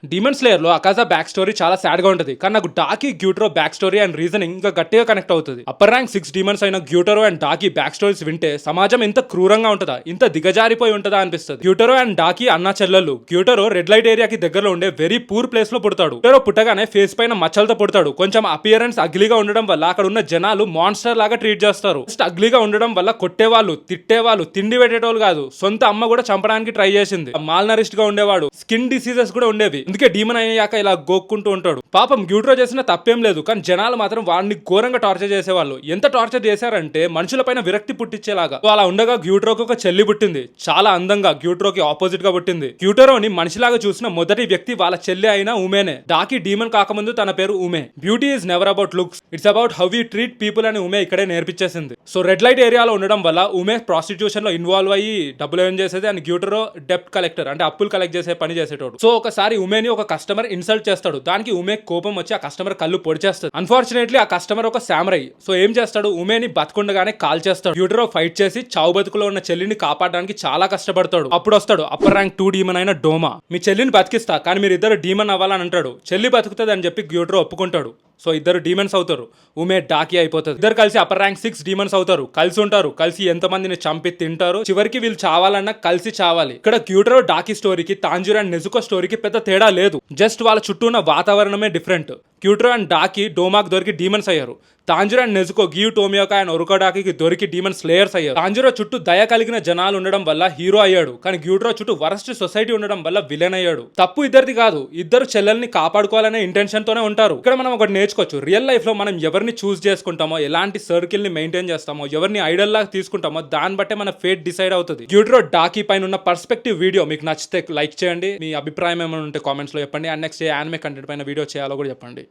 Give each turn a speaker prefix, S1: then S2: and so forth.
S1: Demon slayer లో అకాజా back story చాలా sad గా ఉంటది, కానీ నాకు డాకి గ్యూటరో బ్యాక్ స్టోరీ అండ్ రీజనింగ్ ఇంకా గట్టిగా కనెక్ట్ అవుతుంది. అప్పర్ ర్యాంక్ 6 డీమన్స్ అయిన గ్యూటరో అండ్ డాకి బ్యాక్ స్టోరీస్ వింటే సమాజం ఇంత క్రూరంగా ఉంటుందా, ఇంత దిగజారిపోయి ఉంటుందా అనిపిస్తుంది. గ్యూటరో అండ్ డాకి అన్న చెల్లెళ్ళు. గ్యూటరో రెడ్ లైట్ ఏరియాకి దగ్గరలో ఉండే వెరీ పూర్ ప్లేస్ లో పుడతాడు. గ్యూటరో పుట్టగానే ఫేస్ పైన మచ్చలతో పుడతాడు. కొంచెం అపియరెన్స్ అగ్లీగా ఉండడం వల్ల అక్కడ ఉన్న జనాలు మాన్స్టర్ లాగా ట్రీట్ చేస్తారు. జస్ట్ అగ్లీగా ఉండడం వల్ల కొట్టేవాళ్ళు, తిట్టేవాళ్ళు, తిండి పెట్టేటోళ్ళు కాదు, సొంత అమ్మ కూడా చంపడానికి ట్రై చేసింది. మాల్ నరిస్ట్ గా ఉండేవాడు, స్కిన్ డిసీజెస్ కూడా ఉండేవి. అందుకే డీమన్ అయ్యాక ఇలా గోక్కుంటూ ఉంటాడు. పాపం గ్యూటరో చేసిన తప్పేం లేదు, కానీ జనాలు మాత్రం వాడిని ఘోరంగా టార్చర్ చేసేవాళ్ళు. ఎంత టార్చర్ చేశారంటే మనుషుల పైన విరక్తి పుట్టించేలాగా. అలా ఉండగా గ్యూటరోకి ఒక చెల్లి పుట్టింది, చాలా అందంగా, గ్యూటరోకి ఆపోజిట్ గా పుట్టింది. గ్యూటరోని మనిషిలాగా చూసిన మొదటి వ్యక్తి వాళ్ళ చెల్లి అయిన ఉమేనే. డాకి డీమన్ కాకముందు తన పేరు Ume. Beauty is never about looks, it's about how you treat people అని ఉమే ఇక్కడే నేర్పించేసింది. సో రెడ్ లైట్ ఏరియాలో ఉండడం వల్ల ఉమే ప్రాస్టిట్యూషన్ లో ఇన్వాల్వ్ అయ్యి డబ్బులు ఏం చేసేది, అండ్ గ్యూటరో డెప్ట్ కలెక్టర్, అంటే అప్పులు కలెక్ట్ చేసే పని చేసేటోడు. సో ఒకసారి ఉమేని ఒక కస్టమర్ ఇన్సల్ట్ చేస్తాడు. దానికి ఉమే కోపం వచ్చి ఆ కస్టమర్ కళ్ళు పొడి చేస్తాడు. అన్ఫార్చునేట్లీ ఆ కస్టమర్ ఒక సామురై. సో ఏం చేస్తాడు, ఉమేని బతకుండగానే కాల్ చేస్తాడు. గ్యూటరో ఫైట్ చేసి చావు బతుకులో ఉన్న చెల్లిని కాపాడడానికి చాలా కష్టపడతాడు. అప్పుడు వస్తాడు అప్పర్ ర్యాంక్ 2 డీమన్ అయిన డోమా. మీ చెల్లిని బతికిస్తా, కానీ మీరు ఇద్దరు డీమన్ అవ్వాలని అంటాడు. చెల్లి బతుకుతుంది అని చెప్పి గ్యూటరో ఒప్పుకుంటాడు. సో ఇద్దరు డీమన్స్ అవుతారు. ఉమే డాకి అయిపోతుంది. ఇద్దరు కలిసి అప్పర్ ర్యాంక్ 6 డీమన్స్ అవుతారు. కలిసి ఉంటారు, కలిసి ఎంతమందిని చంపి తింటారు. చివరికి వీళ్ళు చావాలన్నా కలిసి చావాలి. ఇక్కడ గ్యూటరో డాకి స్టోరీకి తాంజిరో అండ్ నెజుకో స్టోరీకి పెద్ద తేడా లేదు. జస్ట్ వాళ్ళ చుట్టూ ఉన్న వాతావరణమే డిఫరెంట్. గ్యూటరో అండ్ డాకి డోమాక్ దొరికి డీమన్స్ అయ్యారు. తాంజిరో అండ్ నెజుకో గియు టోమియోకా అండ్ ఒరుకోడాకి దొరికి డీమన్ స్లేయర్స్ అయ్యారు. తాంజిరో చుట్టూ దయ కలిగిన జనాలు ఉండడం వల్ల హీరో అయ్యాడు, కానీ గ్యూటరో చుట్టూ వరస్ట్ సొసైటీ ఉండడం వల్ల విలన్ అయ్యాడు. తప్పు ఇద్దరిది కాదు, ఇద్దరు చెల్లెల్ని కాపాడుకోవాలనే ఇంటెన్షన్ తోనే ఉంటారు. ఇక్కడ మనం ఒకటి నేర్చుకోవచ్చు. రియల్ లైఫ్ లో మనం ఎవరిని చూస్ చేసుకుంటామో, ఎలాంటి సర్కిల్ ని మెయింటైన్ చేస్తామో, ఎవరిని ఐడల్ లాగా తీసుకుంటామో, దాన్ని బట్టే మన ఫేట్ డిసైడ్ అవుతుంది. గ్యూటరో డాకి పైన ఉన్న పర్స్పెక్టివ్ వీడియో మీకు నచ్చితే లైక్ చేయండి. మీ అభిప్రాయం ఏమైనా ఉంటే కామెంట్స్ లో చెప్పండి. And next A anime content పైన వీడియో చేయాలో కూడా చెప్పండి.